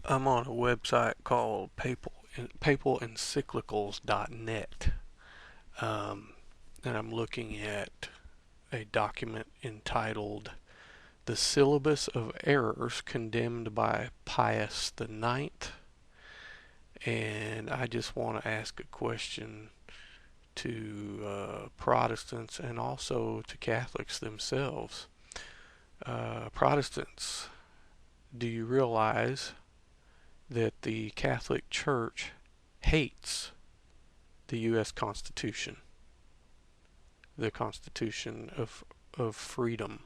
I'm on a website called papalencyclicals.net, um, and I'm looking at a document entitled "The Syllabus of Errors Condemned by Pius the Ninth," and I just want to ask a question to Protestants and also to Catholics themselves. Protestants, do you realize that the Catholic Church hates the U.S. Constitution, the Constitution of freedom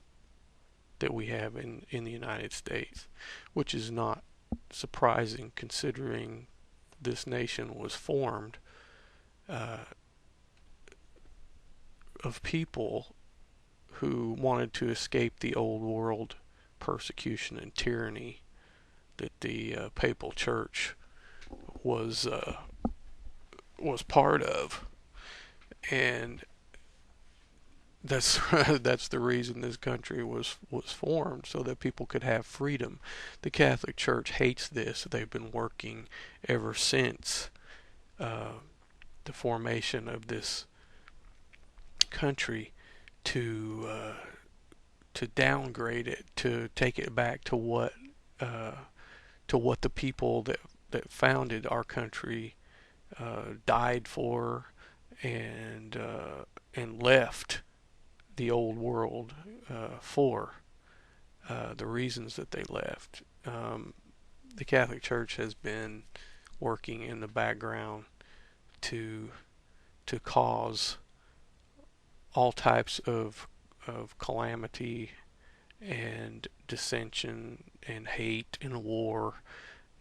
that we have in the United States, which is not surprising considering this nation was formed uh, of people who wanted to escape the old world persecution and tyranny that the papal church was uh, was part of, and that's that's the reason this country was formed, so that people could have freedom. The Catholic Church hates this. They've been working ever since uh, the formation of this country to downgrade it, to take it back uh, to what the people that founded our country died for, and left the old world for the reasons that they left. The Catholic Church has been working in the background to cause all types of calamity and dissension and hate and war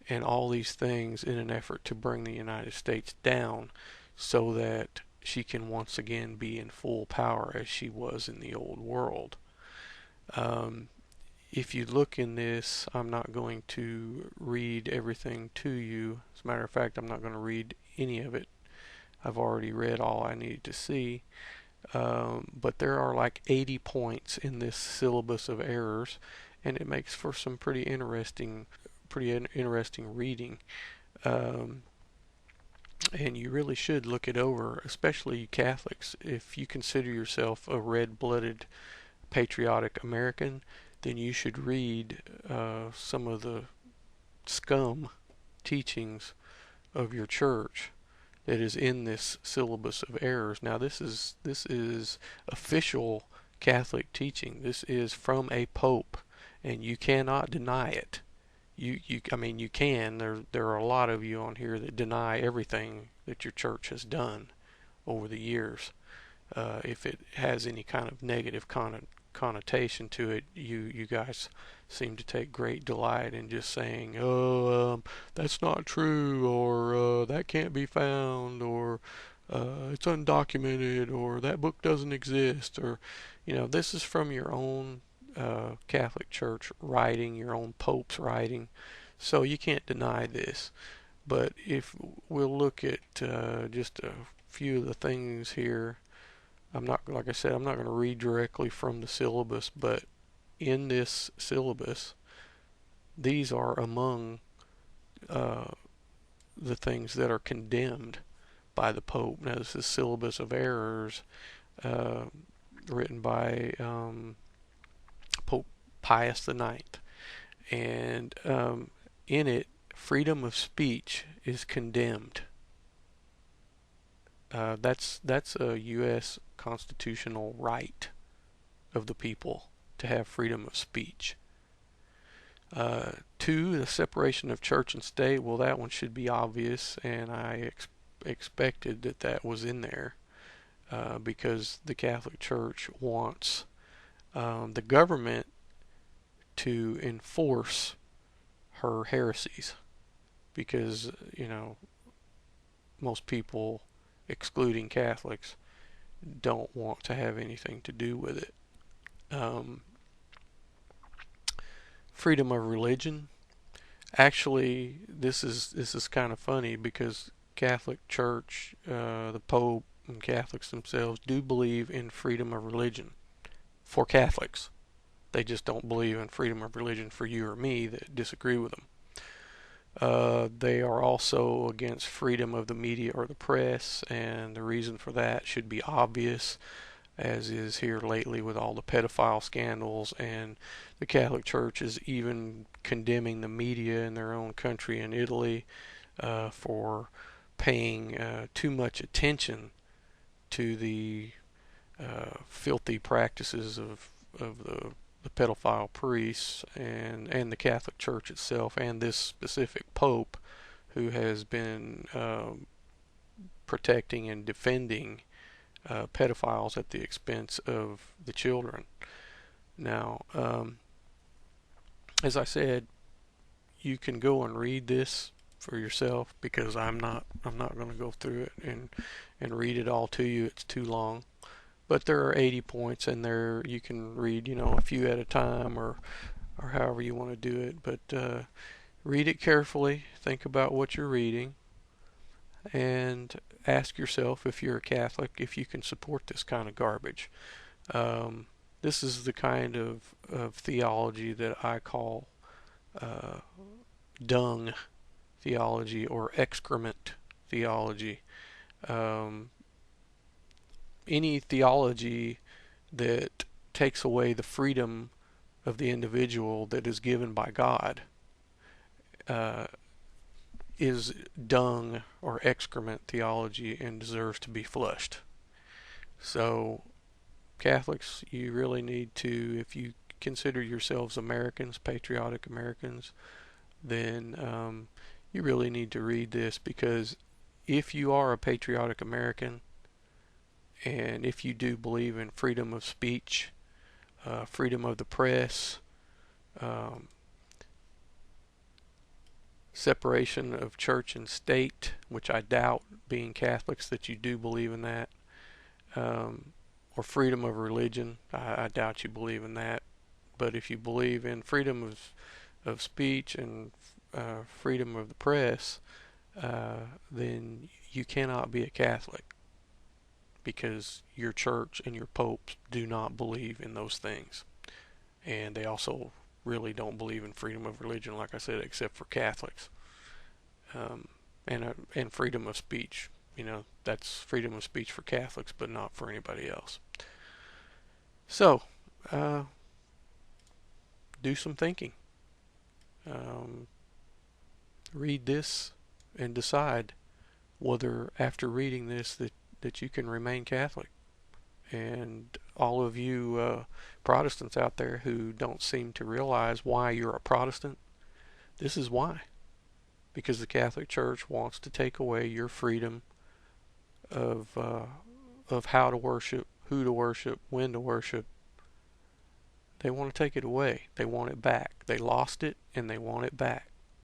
and all these things in an effort to bring the United States down so that she can once again be in full power as she was in the old world. Um, if you look in this, I'm not going to read everything to you. As a matter of fact, I'm not going to read any of it. I've already read all I needed to see. But there are like 80 points in this syllabus of errors, and it makes for some pretty interesting reading. Um, and you really should look it over, especially you Catholics. If you consider yourself a red-blooded patriotic American, then you should read some of the scum teachings of your church that is in this syllabus of errors. Now this is official Catholic teaching. This is from a pope, and you cannot deny it. I mean, you can. There are a lot of you on here that deny everything that your church has done over the years. If it has any kind of negative connotation to it, you guys seem to take great delight in just saying, "Oh, that's not true," or "that can't be found," or "it's undocumented," or "that book doesn't exist," or this is from your own Catholic Church writing, your own Pope's writing, so you can't deny this. But if we'll look at just a few of the things here, I'm not, like I said, I'm not going to read directly from the syllabus, but in this syllabus, these are among uh, the things that are condemned by the Pope. Now, this is syllabus of errors uh, written by Pope Pius the Ninth, and in it, freedom of speech is condemned. That's a U.S. constitutional right of the people to have freedom of speech. Two, the separation of church and state. Well, that one should be obvious, and I expected that was in there because the Catholic Church wants the government to enforce her heresies because, most people, excluding Catholics, don't want to have anything to do with it. Um, Freedom of religion. Actually, this is kind of funny because Catholic Church, the Pope, and Catholics themselves do believe in freedom of religion for Catholics. They just don't believe in freedom of religion for you or me that disagree with them. They are also against freedom of the media or the press, and the reason for that should be obvious, as is here lately with all the pedophile scandals, and the Catholic Church is even condemning the media in their own country in Italy for paying too much attention to the filthy practices of the pedophile priests and the Catholic Church itself, and this specific Pope who has been protecting and defending pedophiles at the expense of the children. Now, as I said, you can go and read this for yourself, because I'm not going to go through it and read it all to you. It's too long. But there are 80 points, and there you can read, a few at a time, or however you want to do it. But read it carefully. Think about what you're reading, and ask yourself, if you're a Catholic, if you can support this kind of garbage. This is the kind of theology that I call dung theology, or excrement theology. Any theology that takes away the freedom of the individual that is given by God is dung or excrement theology and deserves to be flushed. So, Catholics, you really need to, if you consider yourselves Americans, patriotic Americans, then you really need to read this, because if you are a patriotic American, and if you do believe in freedom of speech, freedom of the press, um, separation of church and state, which I doubt, being Catholics, that you do believe in that, or freedom of religion, I doubt you believe in that. But if you believe in freedom of speech and freedom of the press, then you cannot be a Catholic, because your church and your popes do not believe in those things. And they also really don't believe in freedom of religion, like I said, except for Catholics. And freedom of speech. That's freedom of speech for Catholics, but not for anybody else. So, do some thinking. Read this and decide whether, after reading this, that you can remain Catholic. And all of you Protestants out there who don't seem to realize why you're a Protestant, this is why. Because the Catholic Church wants to take away your freedom of how to worship, who to worship, when to worship. They want to take it away. They want it back. They lost it, and they want it back.